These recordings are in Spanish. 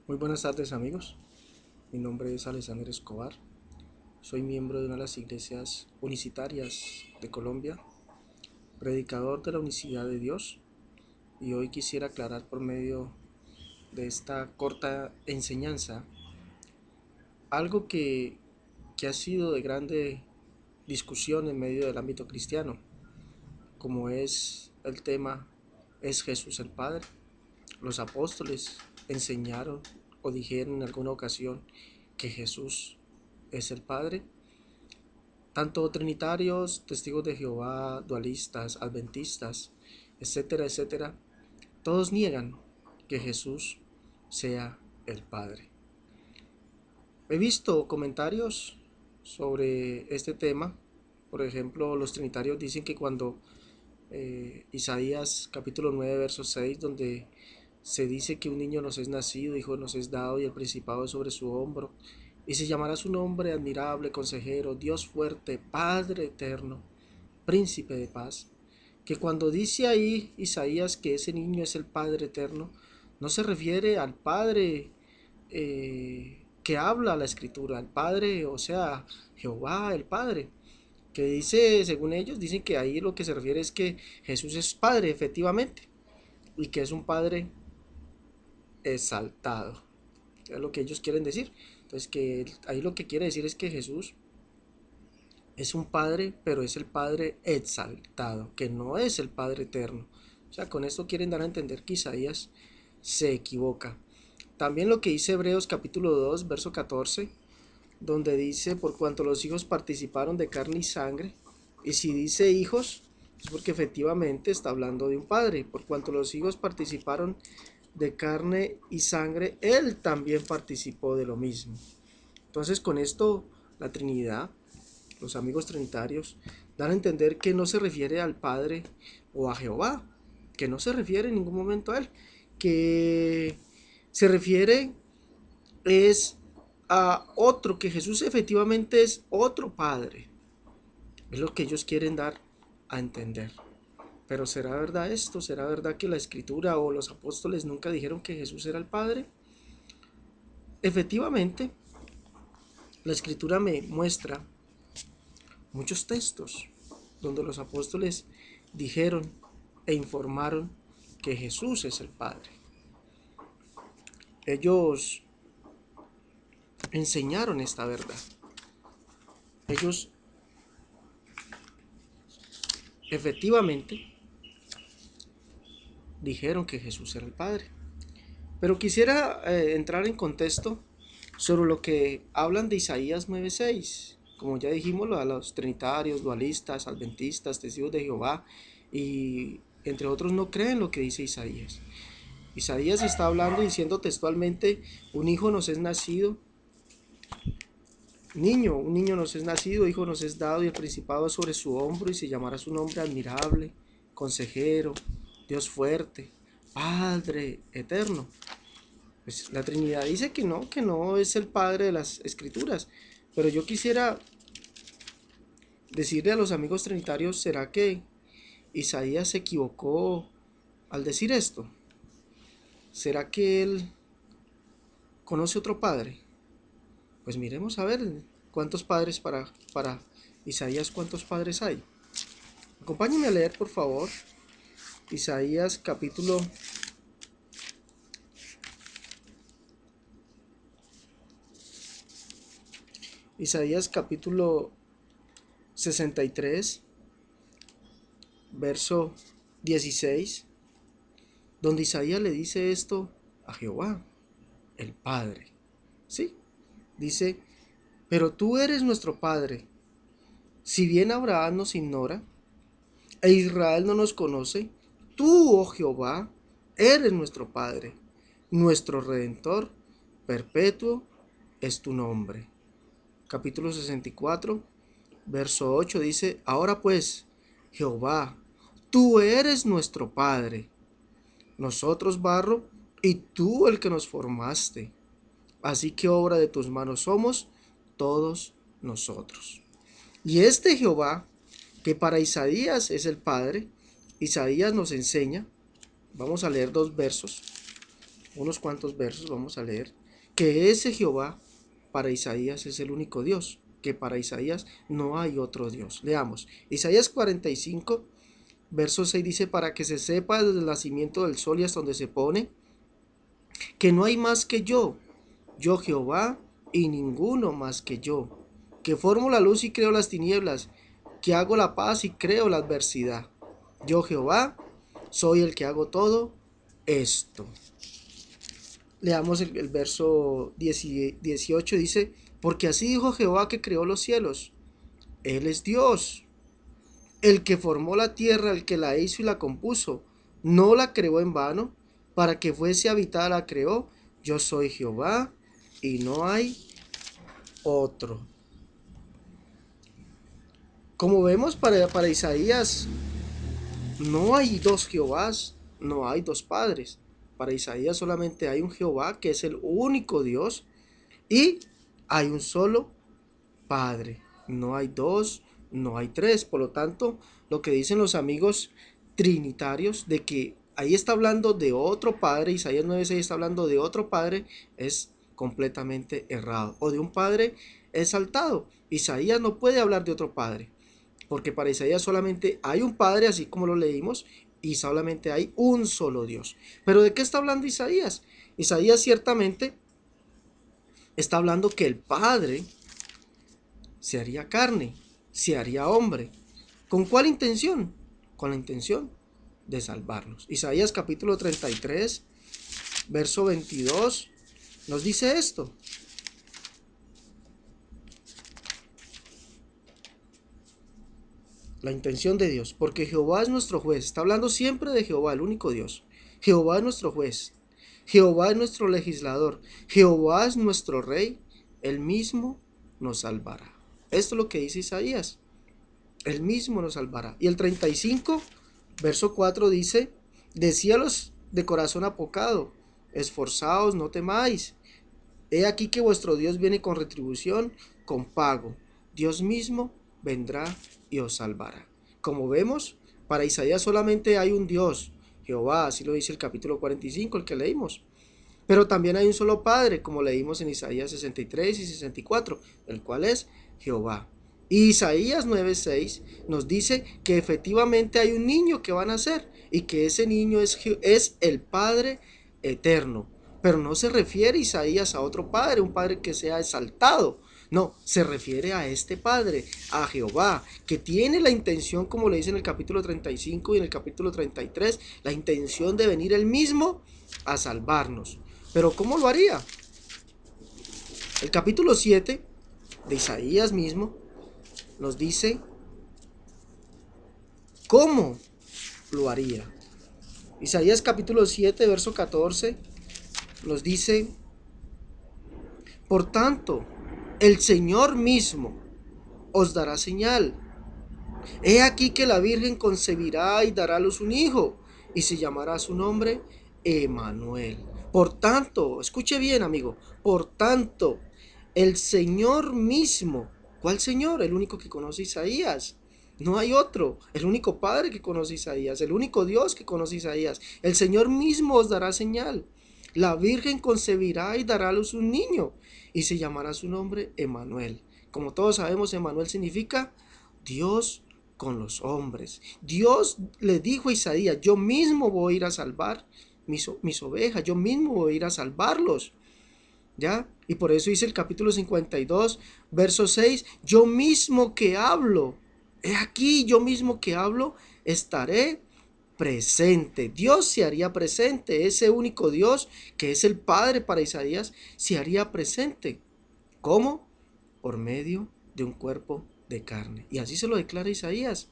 Muy buenas tardes amigos, mi nombre es Alexander Escobar, soy miembro de una de las iglesias unicitarias de Colombia, predicador de la unicidad de Dios, y hoy quisiera aclarar por medio de esta corta enseñanza algo que ha sido de grande discusión en medio del ámbito cristiano, como es el tema ¿es Jesús el Padre? Los apóstoles enseñaron o dijeron en alguna ocasión que Jesús es el Padre. Tanto trinitarios, testigos de Jehová, dualistas, adventistas, etcétera, etcétera, todos niegan que Jesús sea el Padre. He visto comentarios sobre este tema. Por ejemplo, los trinitarios dicen que cuando Isaías capítulo 9 verso 6, donde se dice que un niño nos es nacido, hijo nos es dado y el principado es sobre su hombro, y se llamará su nombre admirable, consejero, Dios fuerte, Padre eterno, príncipe de paz. Que cuando dice ahí Isaías que ese niño es el Padre eterno, no se refiere al Padre que habla la Escritura, al Padre, o sea, Jehová, el Padre, que dice, según ellos, dicen que ahí lo que se refiere es que Jesús es Padre, efectivamente, y que es un Padre exaltado, es lo que ellos quieren decir. Entonces, que ahí lo que quiere decir es que Jesús es un Padre, pero es el Padre exaltado, que no es el Padre eterno. O sea, con esto quieren dar a entender que Isaías se equivoca. También lo que dice Hebreos capítulo 2, verso 14, donde dice, por cuanto los hijos participaron de carne y sangre, y si dice hijos, es porque efectivamente está hablando de un padre, por cuanto los hijos participaron de carne y sangre, él también participó de lo mismo. Entonces con esto la Trinidad, los amigos trinitarios, dan a entender que no se refiere al Padre o a Jehová, que no se refiere en ningún momento a él, que se refiere es a otro, que Jesús efectivamente es otro Padre. Es lo que ellos quieren dar a entender. Pero ¿será verdad esto? ¿Será verdad que la Escritura o los apóstoles nunca dijeron que Jesús era el Padre? Efectivamente, la Escritura me muestra muchos textos donde los apóstoles dijeron e informaron que Jesús es el Padre. Ellos enseñaron esta verdad. Ellos efectivamente dijeron que Jesús era el Padre. Pero quisiera entrar en contexto sobre lo que hablan de Isaías 9:6. Como ya dijimos, a los trinitarios, dualistas, adventistas, testigos de Jehová y entre otros no creen lo que dice Isaías. Isaías está hablando diciendo textualmente, un hijo nos es nacido, un niño nos es nacido, hijo nos es dado y el principado sobre su hombro y se llamará su nombre admirable, consejero, Dios fuerte, Padre eterno. Pues la Trinidad dice que no es el Padre de las Escrituras. Pero yo quisiera decirle a los amigos trinitarios, ¿será que Isaías se equivocó al decir esto? ¿Será que él conoce otro Padre? Pues miremos a ver cuántos padres para Isaías, cuántos padres hay. Acompáñenme a leer, por favor, Isaías capítulo 63, verso 16, donde Isaías le dice esto a Jehová, el Padre. ¿Sí? Dice, pero tú eres nuestro Padre. Si bien Abraham nos ignora e Israel no nos conoce, tú, oh Jehová, eres nuestro Padre, nuestro Redentor, perpetuo es tu nombre. Capítulo 64, verso 8 dice, ahora pues, Jehová, tú eres nuestro Padre, nosotros barro y tú el que nos formaste. Así que obra de tus manos somos todos nosotros. Y este Jehová, que para Isaías es el Padre, Isaías nos enseña, vamos a leer dos versos, unos cuantos versos, vamos a leer, que ese Jehová para Isaías es el único Dios, que para Isaías no hay otro Dios. Leamos, Isaías 45, verso 6 dice, para que se sepa desde el nacimiento del sol y hasta donde se pone, que no hay más que yo Jehová, y ninguno más que yo, que formo la luz y creo las tinieblas, que hago la paz y creo la adversidad. Yo Jehová, soy el que hago todo esto. Leamos el verso 18, dice, porque así dijo Jehová que creó los cielos. Él es Dios, el que formó la tierra, el que la hizo y la compuso. No la creó en vano, para que fuese habitada la creó. Yo soy Jehová y no hay otro. Como vemos para Isaías, no hay dos Jehovás, no hay dos padres. Para Isaías solamente hay un Jehová que es el único Dios y hay un solo Padre. No hay dos, no hay tres. Por lo tanto, lo que dicen los amigos trinitarios de que ahí está hablando de otro Padre, Isaías 9:6 está hablando de otro Padre, es completamente errado. O de un Padre exaltado. Isaías no puede hablar de otro Padre, porque para Isaías solamente hay un Padre, así como lo leímos, y solamente hay un solo Dios. Pero ¿de qué está hablando Isaías? Isaías ciertamente está hablando que el Padre se haría carne, se haría hombre. ¿Con cuál intención? Con la intención de salvarnos. Isaías capítulo 33, verso 22, nos dice esto. La intención de Dios, porque Jehová es nuestro juez. Está hablando siempre de Jehová, el único Dios. Jehová es nuestro juez. Jehová es nuestro legislador. Jehová es nuestro rey. Él mismo nos salvará. Esto es lo que dice Isaías. Él mismo nos salvará. Y el 35, verso 4 dice, decíalos de corazón apocado, esforzaos, no temáis. He aquí que vuestro Dios viene con retribución, con pago. Dios mismo vendrá y os salvará. Como vemos, para Isaías solamente hay un Dios, Jehová, así lo dice el capítulo 45, el que leímos. Pero también hay un solo Padre, como leímos en Isaías 63 y 64, el cual es Jehová. Y Isaías 9:6 nos dice que efectivamente hay un niño que va a nacer y que ese niño es el Padre eterno. Pero no se refiere Isaías a otro Padre, un Padre que sea exaltado. No, se refiere a este Padre, a Jehová, que tiene la intención, como le dice en el capítulo 35 y en el capítulo 33, la intención de venir él mismo a salvarnos. Pero ¿cómo lo haría? El capítulo 7 de Isaías mismo nos dice cómo lo haría. Isaías capítulo 7, verso 14 nos dice, por tanto, el Señor mismo os dará señal. He aquí que la Virgen concebirá y dará a luz un hijo, y se llamará su nombre Emanuel. Por tanto, escuche bien, amigo, por tanto, el Señor mismo, ¿cuál Señor? El único que conoce Isaías. No hay otro, el único Padre que conoce Isaías, el único Dios que conoce Isaías. El Señor mismo os dará señal. La Virgen concebirá y dará a luz un niño, y se llamará su nombre Emanuel. Como todos sabemos, Emanuel significa Dios con los hombres. Dios le dijo a Isaías, yo mismo voy a ir a salvar mis ovejas, yo mismo voy a ir a salvarlos. ¿Ya? Y por eso dice el capítulo 52, verso 6, yo mismo que hablo, he aquí, yo mismo que hablo, estaré presente. Dios se haría presente, ese único Dios que es el Padre para Isaías, se haría presente. ¿Cómo? Por medio de un cuerpo de carne. Y así se lo declara Isaías.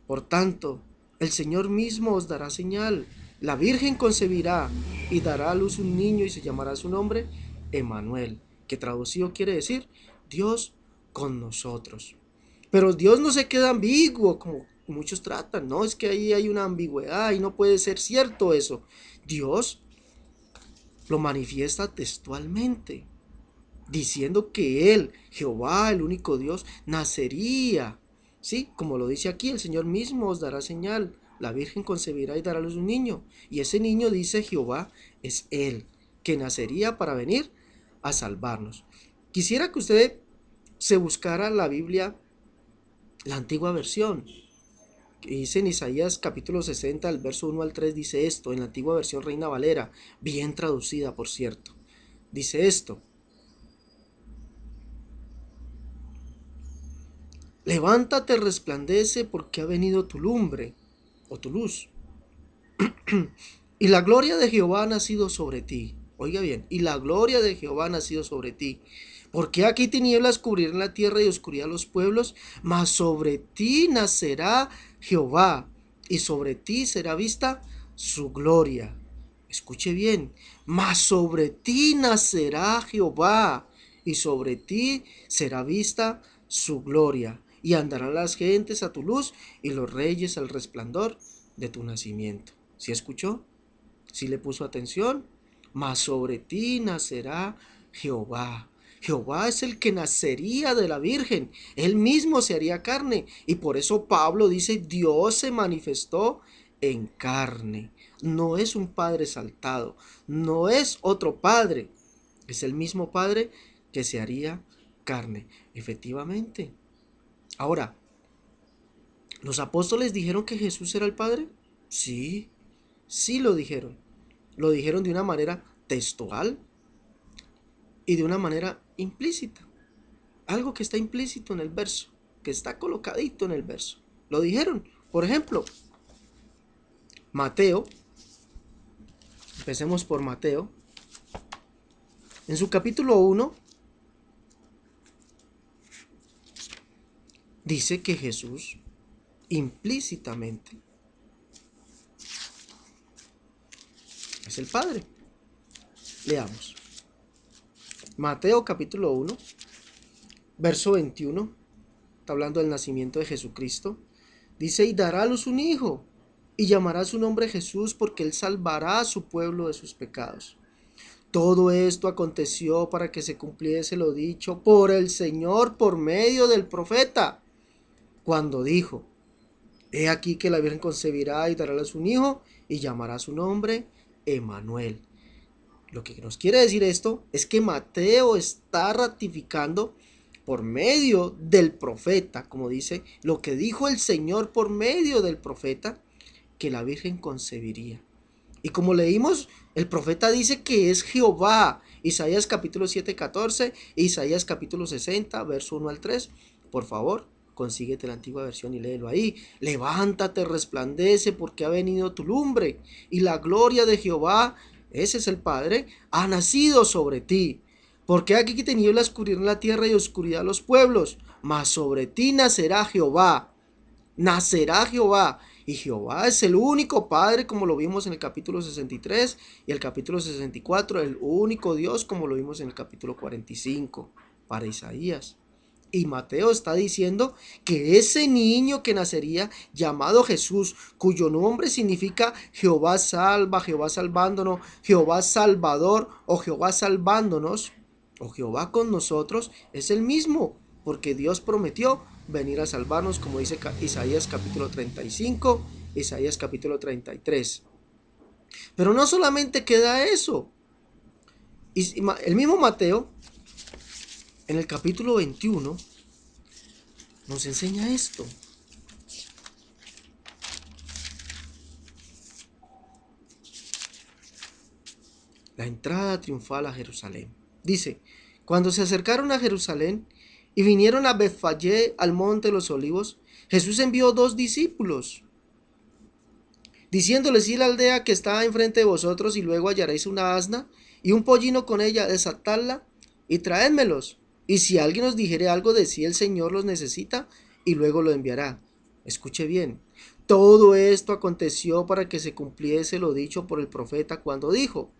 Por tanto, el Señor mismo os dará señal. La Virgen concebirá y dará a luz un niño y se llamará su nombre Emanuel, que traducido quiere decir Dios con nosotros. Pero Dios no se queda ambiguo como muchos tratan, no, es que ahí hay una ambigüedad y no puede ser cierto eso. Dios lo manifiesta textualmente, diciendo que Él, Jehová, el único Dios, nacería. Sí, como lo dice aquí, el Señor mismo os dará señal. la Virgen concebirá y dará a luz un niño. Y ese niño, dice Jehová, es él, que nacería para venir a salvarnos. Quisiera que usted se buscara la Biblia, la antigua versión, que dice en Isaías capítulo 60, el verso 1 al 3, dice esto, en la antigua versión Reina Valera, bien traducida, por cierto. Dice esto: levántate, resplandece, porque ha venido tu lumbre, o tu luz, y la gloria de Jehová ha nacido sobre ti. Oiga bien, y la gloria de Jehová ha nacido sobre ti. Porque aquí tinieblas cubrirán la tierra y oscuridad los pueblos, mas sobre ti nacerá Jehová, y sobre ti será vista su gloria. Escuche bien, mas sobre ti nacerá Jehová, y sobre ti será vista su gloria. Y andarán las gentes a tu luz, y los reyes al resplandor de tu nacimiento. ¿Sí escuchó? ¿Sí le puso atención? Mas sobre ti nacerá Jehová. Jehová es el que nacería de la Virgen. Él mismo se haría carne. Y por eso Pablo dice, Dios se manifestó en carne. No es un padre exaltado. No es otro padre. Es el mismo padre que se haría carne. Efectivamente. Ahora, ¿los apóstoles dijeron que Jesús era el Padre? Sí, sí lo dijeron. Lo dijeron de una manera textual y de una manera implícita. Algo que está implícito en el verso, que está colocadito en el verso. Lo dijeron. Por ejemplo, Mateo, empecemos por Mateo, en su capítulo 1, dice que Jesús implícitamente es el Padre. Leamos. Mateo capítulo 1, verso 21, está hablando del nacimiento de Jesucristo. Dice, y dará a luz un hijo, y llamará su nombre Jesús, porque él salvará a su pueblo de sus pecados. Todo esto aconteció para que se cumpliese lo dicho por el Señor por medio del profeta, cuando dijo, he aquí que la Virgen concebirá y dará a luz un hijo, y llamará su nombre Emmanuel. Lo que nos quiere decir esto es que Mateo está ratificando por medio del profeta, como dice, lo que dijo el Señor por medio del profeta, que la Virgen concebiría. Y como leímos, el profeta dice que es Jehová. Isaías capítulo 7, 14, Isaías capítulo 60, verso 1 al 3. Por favor, consíguete la antigua versión y léelo ahí. Levántate, resplandece, porque ha venido tu lumbre, y la gloria de Jehová, ese es el Padre, ha nacido sobre ti. Porque aquí tinieblas cubrirán la tierra y oscuridad los pueblos, mas sobre ti nacerá Jehová. Nacerá Jehová. Y Jehová es el único Padre, como lo vimos en el capítulo 63 y el capítulo 64, el único Dios, como lo vimos en el capítulo 45 para Isaías. Y Mateo está diciendo que ese niño que nacería, llamado Jesús, cuyo nombre significa Jehová salva, Jehová salvándonos, Jehová salvador o Jehová salvándonos, o Jehová con nosotros, es el mismo, porque Dios prometió venir a salvarnos, como dice Isaías capítulo 35, Isaías capítulo 33. Pero no solamente queda eso. El mismo Mateo, en el capítulo 21, nos enseña esto. La entrada triunfal a Jerusalén. Dice, cuando se acercaron a Jerusalén y vinieron a Betfagé, al monte de los olivos, Jesús envió 2 discípulos, diciéndoles, id a la aldea que está enfrente de vosotros, y luego hallaréis una asna y un pollino con ella, desatadla y traédmelos. Y si alguien os dijere algo, decid, el Señor los necesita, y luego lo enviará. Escuche bien. Todo esto aconteció para que se cumpliese lo dicho por el profeta cuando dijo,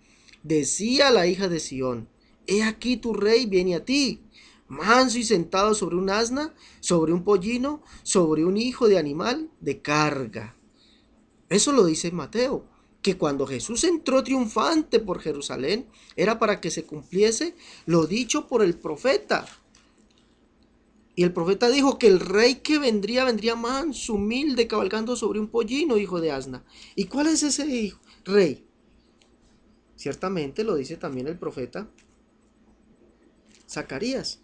decía la hija de Sión, he aquí tu rey viene a ti, manso y sentado sobre un asna, sobre un pollino, sobre un hijo de animal de carga. Eso lo dice Mateo, que cuando Jesús entró triunfante por Jerusalén, era para que se cumpliese lo dicho por el profeta. Y el profeta dijo que el rey que vendría manso, humilde, cabalgando sobre un pollino, hijo de asna. ¿Y cuál es ese rey? Ciertamente lo dice también el profeta Zacarías.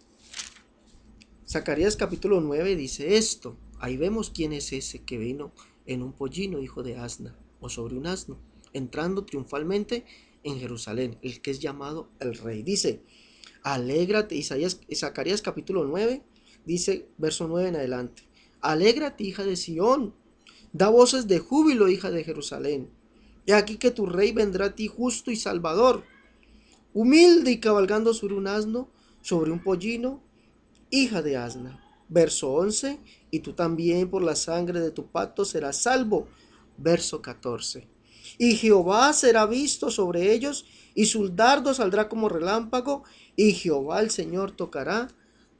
Zacarías capítulo 9 dice esto. Ahí vemos quién es ese que vino en un pollino, hijo de asna, o sobre un asno, entrando triunfalmente en Jerusalén, el que es llamado el rey. Dice, alégrate, Zacarías capítulo 9, dice verso 9 en adelante. Alégrate, hija de Sión, da voces de júbilo, hija de Jerusalén. He aquí que tu rey vendrá a ti justo y salvador, humilde y cabalgando sobre un asno, sobre un pollino, hija de asna. Verso 11, y tú también por la sangre de tu pacto serás salvo. Verso 14, y Jehová será visto sobre ellos, y su dardo saldrá como relámpago, y Jehová el Señor tocará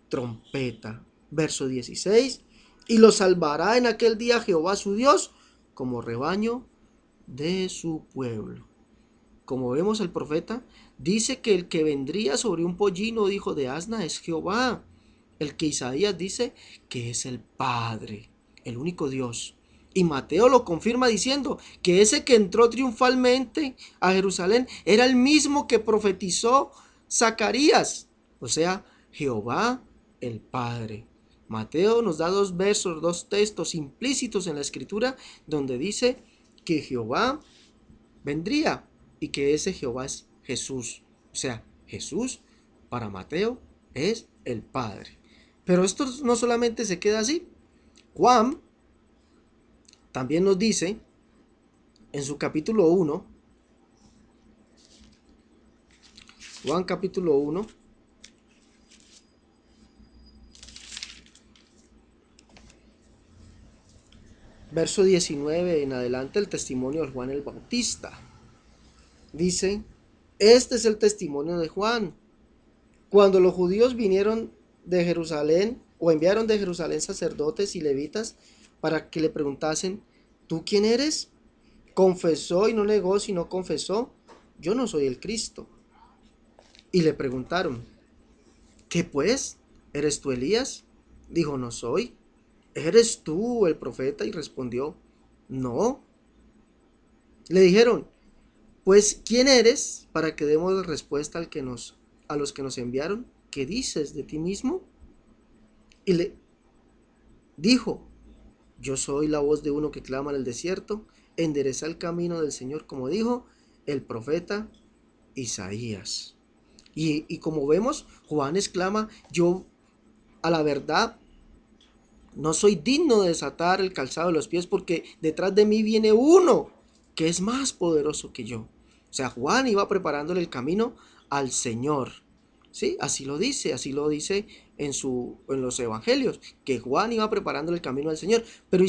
trompeta. Verso 16, y los salvará en aquel día Jehová su Dios, como rebaño de su pueblo. Como vemos, el profeta dice que el que vendría sobre un pollino, hijo de asna, es Jehová. El que Isaías dice que es el Padre, el único Dios. Y Mateo lo confirma diciendo que ese que entró triunfalmente a Jerusalén era el mismo que profetizó Zacarías, o sea, Jehová el Padre. Mateo nos da dos versos, dos textos implícitos en la escritura donde dice que Jehová vendría y que ese Jehová es Jesús. O sea, Jesús para Mateo es el Padre. Pero esto no solamente se queda así. Juan también nos dice en su capítulo 1, Juan capítulo 1, verso 19 en adelante, el testimonio de Juan el Bautista. Dice, este es el testimonio de Juan. Cuando los judíos vinieron de Jerusalén o enviaron de Jerusalén sacerdotes y levitas para que le preguntasen, ¿tú quién eres? Confesó y no negó, sino confesó, yo no soy el Cristo. Y le preguntaron, ¿qué pues? ¿Eres tú Elías? Dijo, no soy. ¿Eres tú el profeta? Y respondió, no. Le dijeron, pues ¿quién eres para que demos la respuesta a los que nos enviaron? ¿Qué dices de ti mismo? Y le dijo, yo soy la voz de uno que clama en el desierto, endereza el camino del Señor, como dijo el profeta Isaías. Y como vemos, Juan exclama, yo a la verdad no soy digno de desatar el calzado de los pies porque detrás de mí viene uno que es más poderoso que yo. O sea, Juan iba preparándole el camino al Señor. ¿Sí? Así lo dice en los evangelios, que Juan iba preparando el camino al Señor. Pero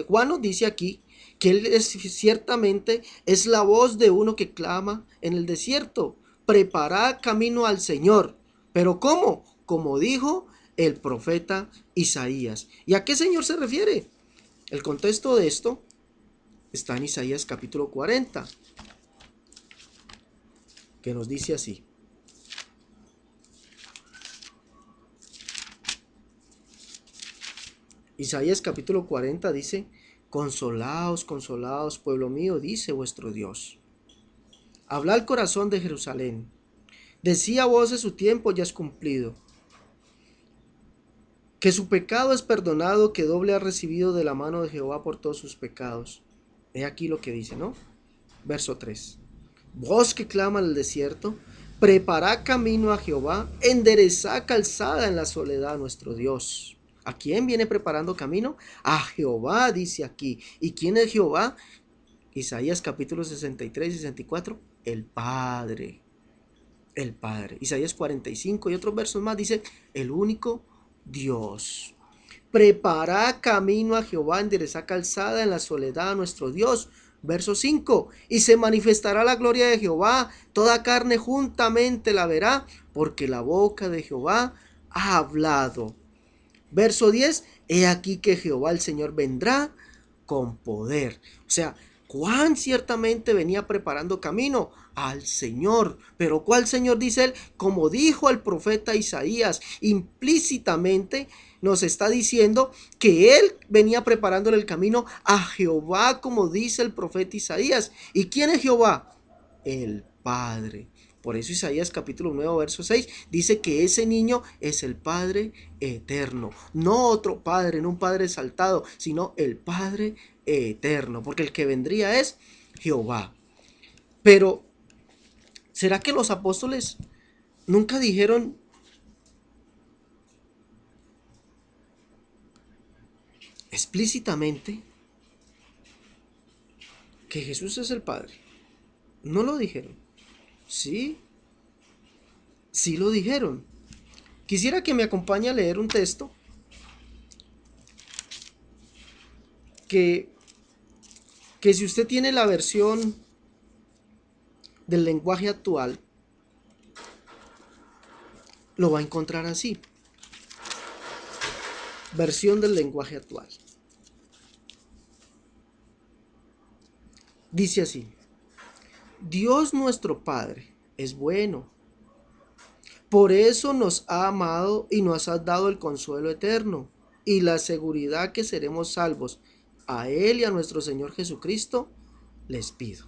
Juan nos dice aquí que él ciertamente es la voz de uno que clama en el desierto, prepara camino al Señor. ¿Pero cómo? Como dijo el profeta Isaías. ¿Y a qué Señor se refiere? El contexto de esto está en Isaías capítulo 40, que nos dice así. Isaías capítulo 40 dice, consolaos, consolaos, pueblo mío, dice vuestro Dios. Habla al corazón de Jerusalén. Decía voces, su tiempo ya es cumplido. Que su pecado es perdonado, que doble ha recibido de la mano de Jehová por todos sus pecados. He aquí lo que dice, ¿no? Verso 3. Voz que clama en el desierto, preparad camino a Jehová, enderezad calzada en la soledad a nuestro Dios. ¿A quién viene preparando camino? A Jehová, dice aquí. ¿Y quién es Jehová? Isaías capítulo 63 y 64. El Padre. El Padre. Isaías 45 y otros versos más dice, el único Dios. Preparad camino a Jehová, enderezad calzada en la soledad a nuestro Dios. Verso 5, y se manifestará la gloria de Jehová, toda carne juntamente la verá, porque la boca de Jehová ha hablado. Verso 10, he aquí que Jehová el Señor vendrá con poder. O sea, Juan ciertamente venía preparando camino al Señor. Pero ¿cuál Señor? Dice él, como dijo el profeta Isaías, implícitamente nos está diciendo que él venía preparándole el camino a Jehová, como dice el profeta Isaías. ¿Y quién es Jehová? El Padre. Por eso Isaías capítulo 9 verso 6 dice que ese niño es el Padre eterno. No otro Padre, no un Padre exaltado, sino el Padre eterno. Porque el que vendría es Jehová. Pero, ¿será que los apóstoles nunca dijeron explícitamente que Jesús es el Padre? No lo dijeron. Sí, sí lo dijeron. Quisiera que me acompañe a leer un texto que, que si usted tiene la versión del lenguaje actual, lo va a encontrar así. Versión del lenguaje actual. Dice así: Dios nuestro Padre es bueno. Por eso nos ha amado y nos ha dado el consuelo eterno y la seguridad que seremos salvos. A Él y a nuestro Señor Jesucristo les pido.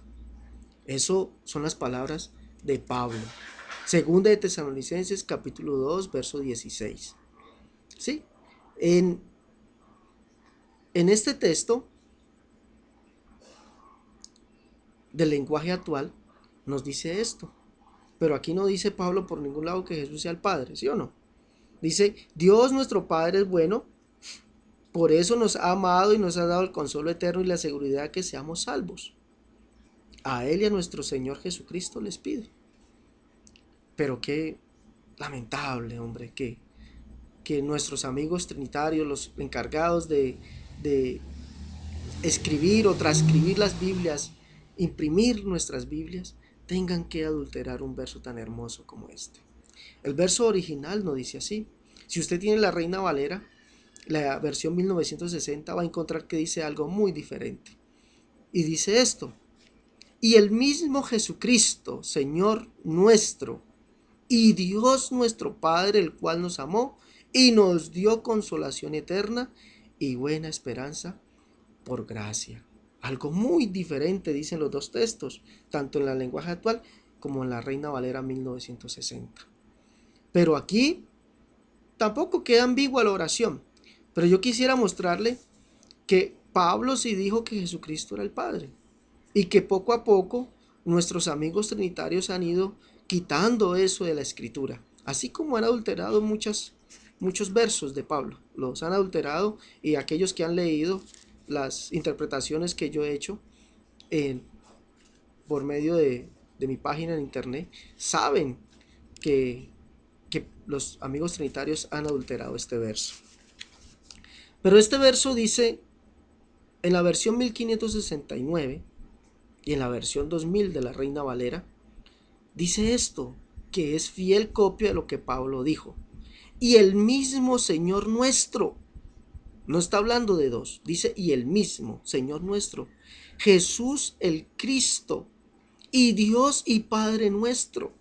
Eso son las palabras de Pablo. Segunda de Tesalonicenses capítulo 2 verso 16. ¿Sí? En este texto del lenguaje actual nos dice esto. Pero aquí no dice Pablo por ningún lado que Jesús sea el Padre, ¿sí o no? Dice, Dios nuestro Padre es bueno, por eso nos ha amado y nos ha dado el consuelo eterno y la seguridad que seamos salvos. A Él y a nuestro Señor Jesucristo les pido. Pero qué lamentable, hombre, que nuestros amigos trinitarios, los encargados de escribir o transcribir las Biblias, imprimir nuestras Biblias, tengan que adulterar un verso tan hermoso como este. El verso original no dice así. Si usted tiene la Reina Valera, la versión 1960, va a encontrar que dice algo muy diferente. Y dice esto: y el mismo Jesucristo, Señor nuestro, y Dios nuestro Padre, el cual nos amó y nos dio consolación eterna y buena esperanza por gracia. Algo muy diferente dicen los dos textos, tanto en la lenguaje actual como en la Reina Valera 1960. Pero aquí tampoco queda ambigua la oración. Pero yo quisiera mostrarle que Pablo sí dijo que Jesucristo era el Padre y que poco a poco nuestros amigos trinitarios han ido quitando eso de la escritura, así como han adulterado muchos versos de Pablo, los han adulterado, y aquellos que han leído las interpretaciones que yo he hecho por medio de mi página en internet saben que los amigos trinitarios han adulterado este verso. Pero este verso dice en la versión 1569 y en la versión 2000 de la Reina Valera, dice esto, que es fiel copia de lo que Pablo dijo. Y el mismo Señor nuestro, no está hablando de dos, dice y el mismo Señor nuestro, Jesús el Cristo, y Dios y Padre nuestro,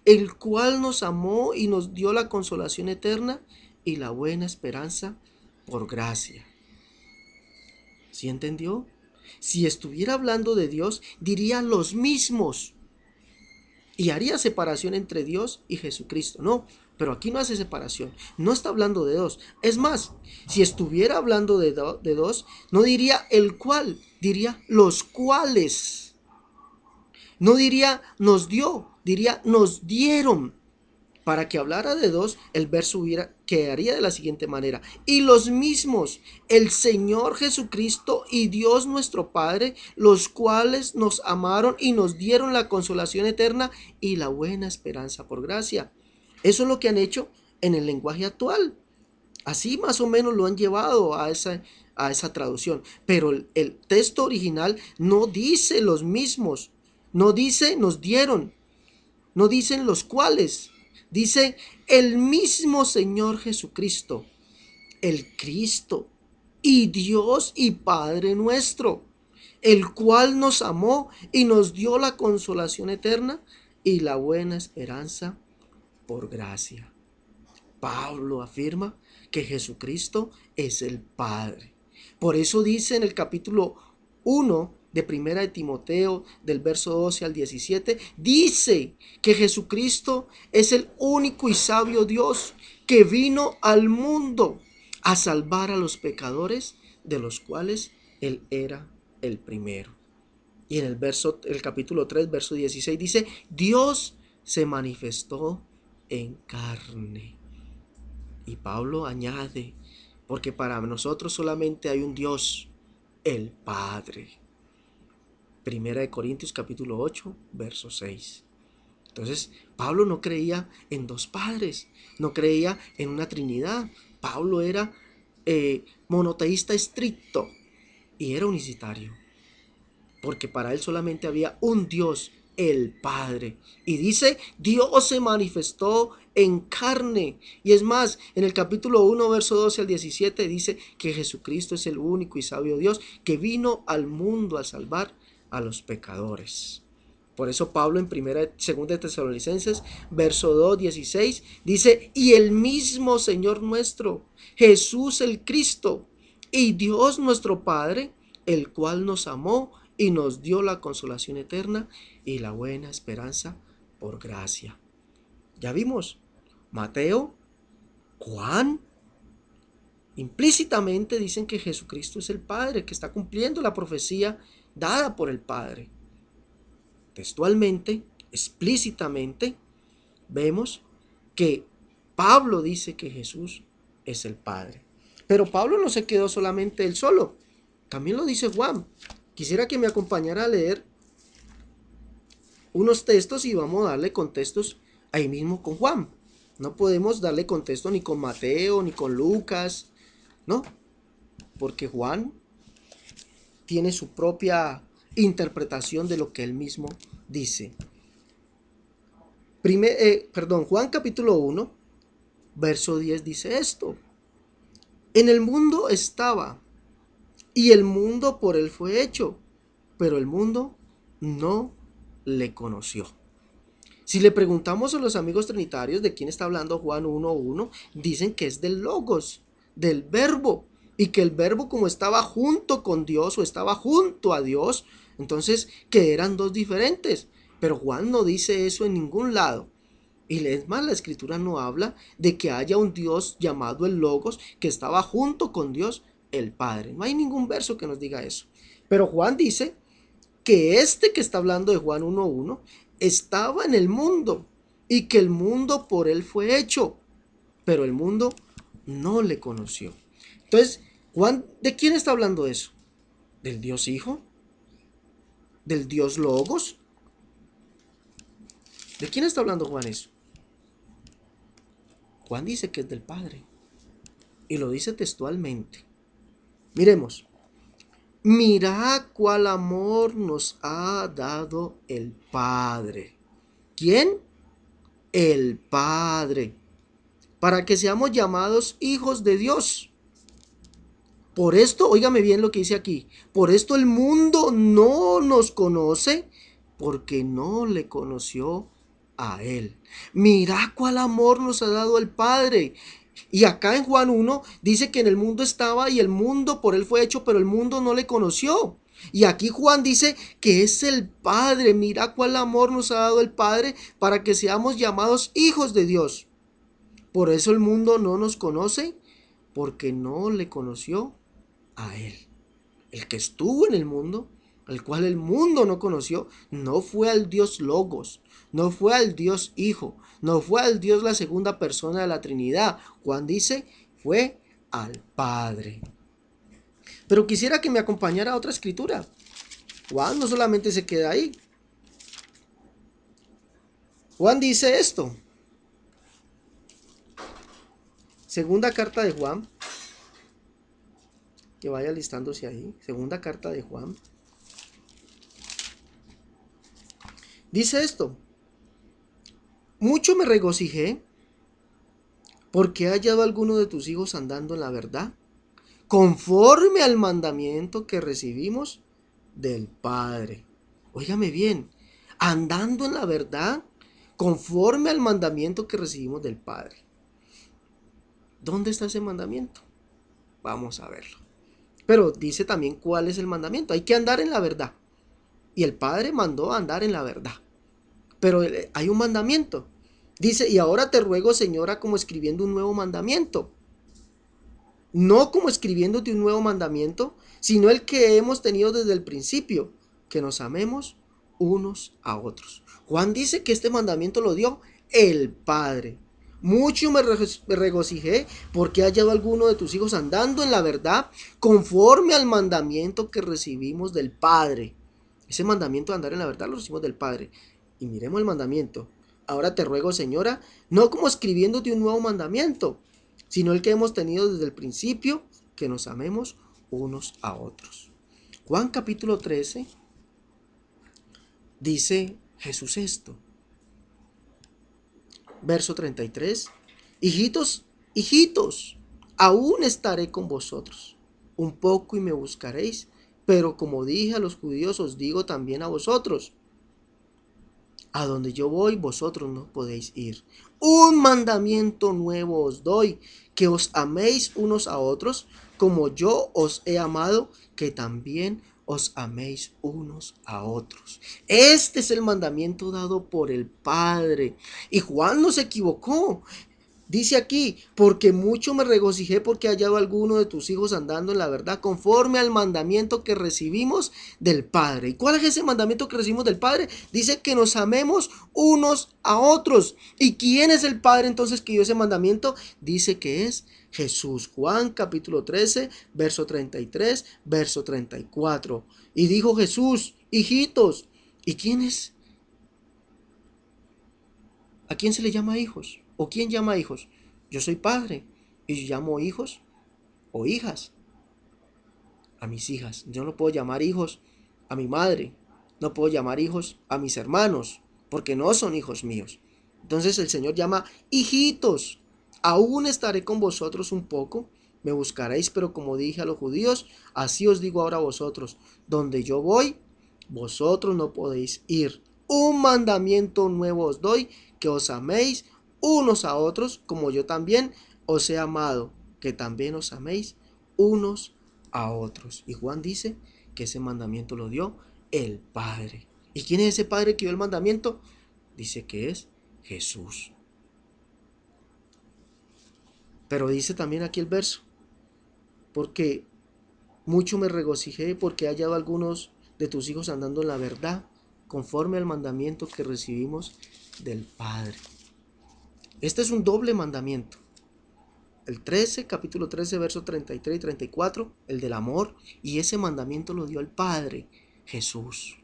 el cual nos amó y nos dio la consolación eterna y la buena esperanza por gracia. ¿Sí entendió? Si estuviera hablando de Dios, diría los mismos y haría separación entre Dios y Jesucristo. No, pero aquí no hace separación, no está hablando de dos. Es más, si estuviera hablando de dos, no diría el cual, diría los cuales. No diría nos dio, diría nos dieron. Para que hablara de dos, el verso quedaría de la siguiente manera: y los mismos, el Señor Jesucristo y Dios nuestro Padre, los cuales nos amaron y nos dieron la consolación eterna y la buena esperanza por gracia. Eso es lo que han hecho en el lenguaje actual. Así más o menos lo han llevado a esa traducción. Pero el texto original no dice los mismos, no dice nos dieron, no dicen los cuales. Dice el mismo Señor Jesucristo, el Cristo, y Dios y Padre nuestro, el cual nos amó y nos dio la consolación eterna y la buena esperanza por gracia. Pablo afirma que Jesucristo es el Padre. Por eso dice en el capítulo 1 de Primera de Timoteo, del verso 12 al 17, dice que Jesucristo es el único y sabio Dios que vino al mundo a salvar a los pecadores, de los cuales Él era el primero. Y en el capítulo 3, verso 16 dice, Dios se manifestó en carne. Y Pablo añade, porque para nosotros solamente hay un Dios, el Padre. Primera de Corintios capítulo 8, verso 6. Entonces, Pablo no creía en dos padres, no creía en una trinidad. Pablo era monoteísta estricto y era unicitario, porque para él solamente había un Dios, el Padre. Y dice, Dios se manifestó en carne. Y es más, en el capítulo 1, verso 12 al 17, dice que Jesucristo es el único y sabio Dios que vino al mundo a salvar a los pecadores. Por eso Pablo en segunda de Tesalonicenses, verso 2, 16, dice, y el mismo Señor nuestro, Jesús el Cristo, y Dios nuestro Padre, el cual nos amó y nos dio la consolación eterna y la buena esperanza por gracia. Ya vimos, Mateo, Juan, implícitamente dicen que Jesucristo es el Padre, que está cumpliendo la profecía dada por el Padre. Textualmente, explícitamente, vemos que Pablo dice que Jesús es el Padre. Pero Pablo no se quedó solamente él solo, también lo dice Juan. Quisiera que me acompañara a leer unos textos y vamos a darle contextos ahí mismo con Juan. No podemos darle contexto ni con Mateo ni con Lucas, ¿no? Porque Juan tiene su propia interpretación de lo que él mismo dice. Juan capítulo 1, verso 10 dice esto. En el mundo estaba, y el mundo por él fue hecho, pero el mundo no le conoció. Si le preguntamos a los amigos trinitarios de quién está hablando Juan 1:1, dicen que es del Logos, del Verbo, y que el Verbo como estaba junto con Dios o estaba junto a Dios, entonces que eran dos diferentes. Pero Juan no dice eso en ningún lado. Y es más, la escritura no habla de que haya un Dios llamado el Logos que estaba junto con Dios el Padre. No hay ningún verso que nos diga eso. Pero Juan dice que este que está hablando de Juan 1:1 estaba en el mundo y que el mundo por él fue hecho, pero el mundo no le conoció. Entonces, Juan, ¿de quién está hablando eso? ¿Del Dios Hijo? ¿Del Dios Logos? ¿De quién está hablando Juan eso? Juan dice que es del Padre y lo dice textualmente. Miremos. Mirad cuál amor nos ha dado el Padre. ¿Quién? El Padre. Para que seamos llamados hijos de Dios. Por esto, óigame bien lo que dice aquí. Por esto el mundo no nos conoce, porque no le conoció a Él. Mirad cuál amor nos ha dado el Padre. Y acá en Juan 1 dice que en el mundo estaba y el mundo por él fue hecho, pero el mundo no le conoció. Y aquí Juan dice que es el Padre. Mira cuál amor nos ha dado el Padre para que seamos llamados hijos de Dios. Por eso el mundo no nos conoce, porque no le conoció a Él. El que estuvo en el mundo, el cual el mundo no conoció, no fue al Dios Logos, no fue al Dios Hijo, no fue al Dios la segunda persona de la Trinidad. Juan dice, fue al Padre. Pero quisiera que me acompañara a otra escritura. Juan no solamente se queda ahí. Juan dice esto. Segunda carta de Juan. Que vaya listándose ahí. Segunda carta de Juan. Dice esto. Mucho me regocijé porque he hallado a alguno de tus hijos andando en la verdad, conforme al mandamiento que recibimos del Padre. Óigame bien, andando en la verdad conforme al mandamiento que recibimos del Padre. ¿Dónde está ese mandamiento? Vamos a verlo. Pero dice también cuál es el mandamiento. Hay que andar en la verdad. Y el Padre mandó a andar en la verdad. Pero hay un mandamiento. Dice, y ahora te ruego, Señora, como escribiendo un nuevo mandamiento. No como escribiéndote un nuevo mandamiento, sino el que hemos tenido desde el principio, que nos amemos unos a otros. Juan dice que este mandamiento lo dio el Padre. Mucho me regocijé porque he hallado a alguno de tus hijos andando en la verdad conforme al mandamiento que recibimos del Padre. Ese mandamiento de andar en la verdad lo recibimos del Padre. Y miremos el mandamiento. Ahora te ruego, Señora, no como escribiéndote un nuevo mandamiento, sino el que hemos tenido desde el principio, que nos amemos unos a otros. Juan capítulo 13 dice Jesús esto. Verso 33. Hijitos, hijitos, aún estaré con vosotros un poco y me buscaréis, pero como dije a los judíos, os digo también a vosotros, a donde yo voy, vosotros no podéis ir. Un mandamiento nuevo os doy, que os améis unos a otros, como yo os he amado, que también os améis unos a otros. Este es el mandamiento dado por el Padre. Y Juan no se equivocó. Dice aquí, porque mucho me regocijé porque he hallado a alguno de tus hijos andando en la verdad conforme al mandamiento que recibimos del Padre. ¿Y cuál es ese mandamiento que recibimos del Padre? Dice que nos amemos unos a otros. ¿Y quién es el Padre entonces que dio ese mandamiento? Dice que es Jesús. Juan capítulo 13, verso 33, verso 34. Y dijo Jesús, hijitos, ¿y quién es? ¿A quién se le llama hijos? ¿O quién llama hijos? Yo soy padre y yo llamo hijos o hijas a mis hijas. Yo no puedo llamar hijos a mi madre, no puedo llamar hijos a mis hermanos, porque no son hijos míos. Entonces el Señor llama hijitos. Aún estaré con vosotros un poco, me buscaréis, pero como dije a los judíos, así os digo ahora a vosotros, donde yo voy, vosotros no podéis ir. Un mandamiento nuevo os doy, que os améis unos a otros, como yo también os he amado, que también os améis unos a otros. Y Juan dice que ese mandamiento lo dio el Padre. ¿Y quién es ese Padre que dio el mandamiento? Dice que es Jesús. Pero dice también aquí el verso, porque mucho me regocijé porque he hallado a algunos de tus hijos andando en la verdad, conforme al mandamiento que recibimos del Padre. Este es un doble mandamiento. El 13, capítulo 13, versos 33 y 34, el del amor, y ese mandamiento lo dio el Padre, Jesús.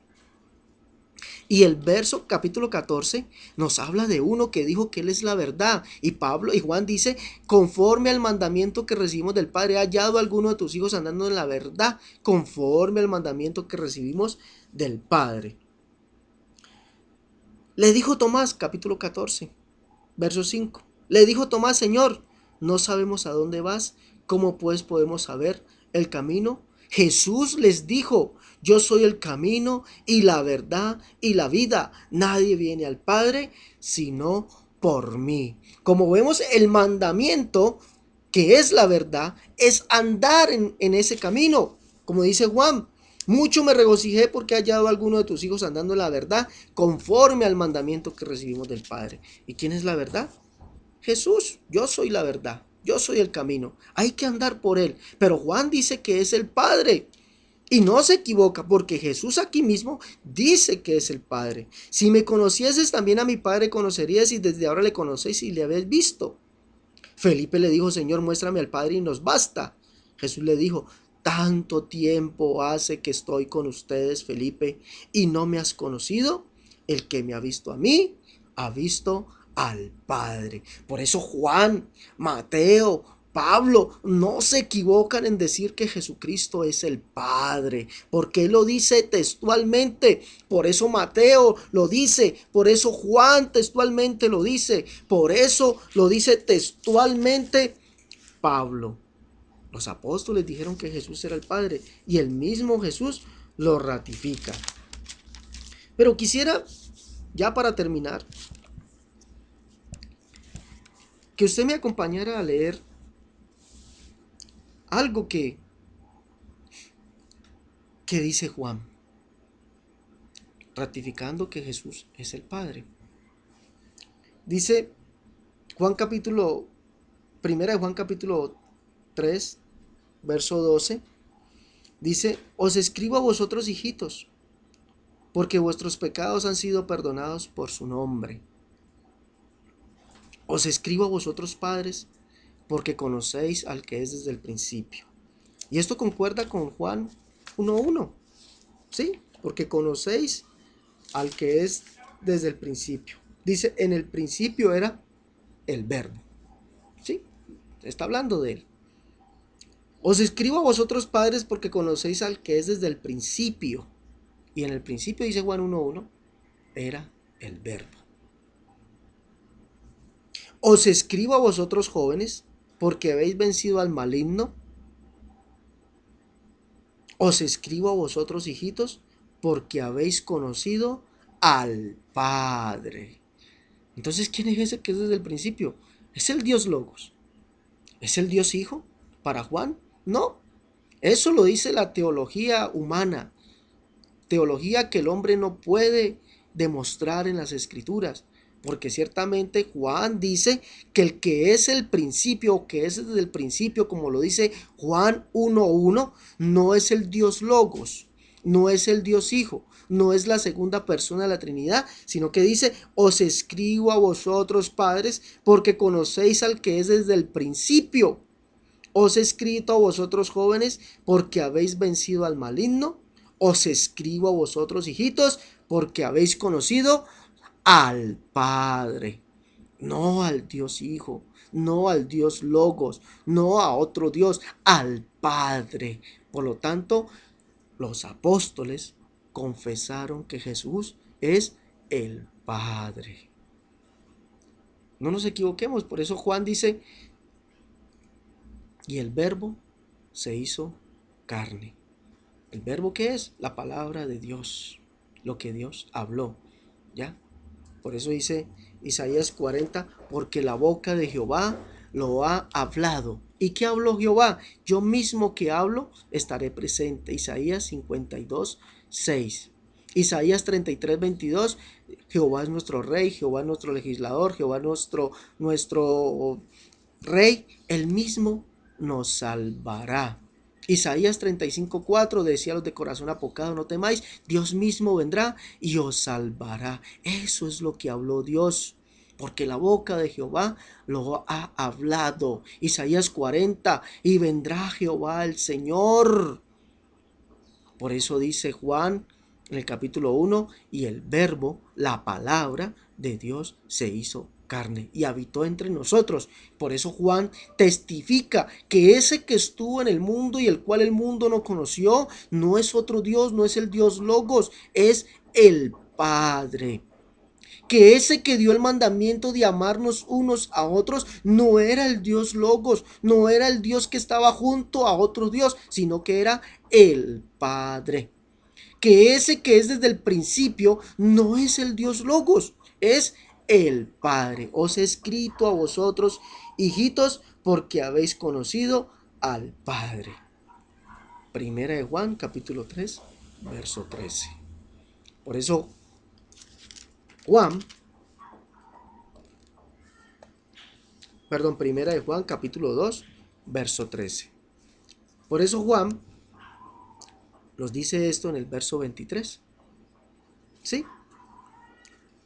Y el verso capítulo 14 nos habla de uno que dijo que Él es la verdad. Y Pablo y Juan dice, conforme al mandamiento que recibimos del Padre, he hallado a alguno de tus hijos andando en la verdad, conforme al mandamiento que recibimos del Padre. Le dijo Tomás, capítulo 14, verso 5. Le dijo Tomás, Señor, no sabemos a dónde vas, ¿cómo pues podemos saber el camino? Jesús les dijo, yo soy el camino y la verdad y la vida. Nadie viene al Padre sino por mí. Como vemos, el mandamiento, que es la verdad, es andar en ese camino. Como dice Juan, mucho me regocijé porque he hallado a alguno de tus hijos andando en la verdad, conforme al mandamiento que recibimos del Padre. ¿Y quién es la verdad? Jesús. Yo soy la verdad. Yo soy el camino. Hay que andar por Él. Pero Juan dice que es el Padre. Y no se equivoca, porque Jesús aquí mismo dice que es el Padre. Si me conocieses, también a mi Padre conocerías, y desde ahora le conocéis y le habéis visto. Felipe le dijo, Señor, muéstrame al Padre y nos basta. Jesús le dijo, tanto tiempo hace que estoy con ustedes, Felipe, y no me has conocido. El que me ha visto a mí, ha visto al Padre. Por eso Juan, Mateo, Pablo no se equivocan en decir que Jesucristo es el Padre, porque Él lo dice textualmente. Por eso Mateo lo dice, por eso Juan textualmente lo dice, por eso lo dice textualmente Pablo. Los apóstoles dijeron que Jesús era el Padre, y el mismo Jesús lo ratifica. Pero quisiera, ya para terminar, que usted me acompañara a leer algo que dice Juan, ratificando que Jesús es el Padre. Dice Juan capítulo, primera de Juan capítulo 3, verso 12, dice: os escribo a vosotros, hijitos, porque vuestros pecados han sido perdonados por su nombre. Os escribo a vosotros, padres, porque conocéis al que es desde el principio. Y esto concuerda con Juan 1:1, ¿sí? Porque conocéis al que es desde el principio. Dice, en el principio era el verbo, ¿sí? Está hablando de él. Os escribo a vosotros, padres, porque conocéis al que es desde el principio. Y en el principio, dice Juan 1:1, era el verbo. Os escribo a vosotros, jóvenes, porque habéis vencido al maligno. Os escribo a vosotros, hijitos, porque habéis conocido al Padre. Entonces, ¿quién es ese que es desde el principio? ¿Es el Dios Logos? ¿Es el Dios Hijo? ¿Para Juan? No. Eso lo dice la teología humana. Teología que el hombre no puede demostrar en las Escrituras. Porque ciertamente Juan dice que el que es el principio, que es desde el principio, como lo dice Juan 1:1, no es el Dios Logos, no es el Dios Hijo, no es la segunda persona de la Trinidad, sino que dice: os escribo a vosotros, padres, porque conocéis al que es desde el principio. Os he escrito a vosotros, jóvenes, porque habéis vencido al maligno. Os escribo a vosotros, hijitos, porque habéis conocido al Padre, no al Dios Hijo, no al Dios Logos, no a otro Dios, al Padre. Por lo tanto, los apóstoles confesaron que Jesús es el Padre. No nos equivoquemos, por eso Juan dice: y el verbo se hizo carne. ¿El verbo qué es? La palabra de Dios, lo que Dios habló, ¿ya? Por eso dice Isaías 40, porque la boca de Jehová lo ha hablado. ¿Y qué habló Jehová? Yo mismo que hablo estaré presente. Isaías 52, 6. Isaías 33, 22, Jehová es nuestro rey, Jehová es nuestro legislador, Jehová es nuestro rey, él mismo nos salvará. Isaías 35:4 decía a los de corazón apocado: no temáis, Dios mismo vendrá y os salvará. Eso es lo que habló Dios, porque la boca de Jehová lo ha hablado. Isaías 40, y vendrá Jehová el Señor. Por eso dice Juan en el capítulo 1, y el verbo, la palabra de Dios, se hizo carne y habitó entre nosotros. Por eso Juan testifica que ese que estuvo en el mundo y el cual el mundo no conoció, no es otro Dios, no es el Dios Logos, es el Padre. Que ese que dio el mandamiento de amarnos unos a otros no era el Dios Logos, no era el Dios que estaba junto a otro Dios, sino que era el Padre. Que ese que es desde el principio no es el Dios Logos, es el Padre. Os he escrito a vosotros, hijitos, porque habéis conocido al Padre. Primera de Juan, capítulo 3, verso 13. Por eso Primera de Juan, capítulo 2, verso 13. Por eso Juan nos dice esto en el verso 23. ¿Sí?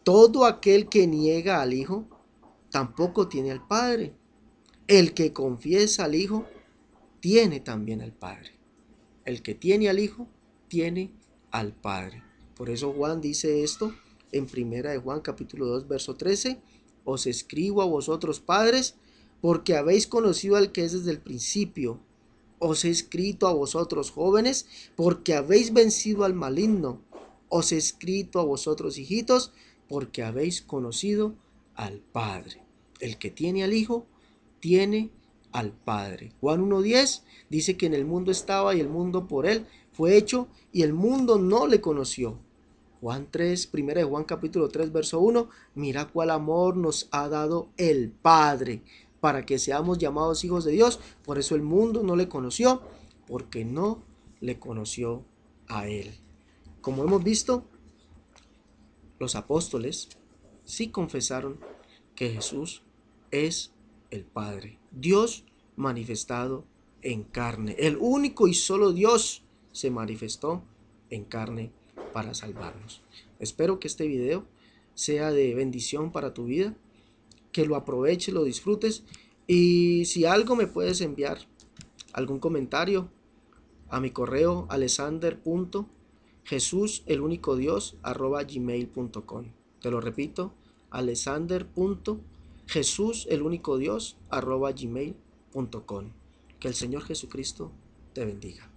Todo aquel que niega al Hijo tampoco tiene al Padre. El que confiesa al Hijo tiene también al Padre. El que tiene al Hijo tiene al Padre. Por eso Juan dice esto en Primera de Juan capítulo 2 verso 13. Os escribo a vosotros, padres, porque habéis conocido al que es desde el principio. Os he escrito a vosotros, jóvenes, porque habéis vencido al maligno. Os he escrito a vosotros, hijitos, porque habéis conocido al Padre. El que tiene al Hijo tiene al Padre. Juan 1:10 dice que en el mundo estaba y el mundo por él fue hecho y el mundo no le conoció. Juan 3, primera de Juan capítulo 3, verso 1, mira cuál amor nos ha dado el Padre para que seamos llamados hijos de Dios. Por eso el mundo no le conoció, porque no le conoció a Él. Como hemos visto, los apóstoles sí confesaron que Jesús es el Padre, Dios manifestado en carne. El único y solo Dios se manifestó en carne para salvarnos. Espero que este video sea de bendición para tu vida, que lo aproveches, lo disfrutes, y si algo me puedes enviar algún comentario a mi correo alexander.jesuselunicoDios@gmail.com. Te lo repito, alexander.jesuselunicoDios@gmail.com. Que el Señor Jesucristo te bendiga.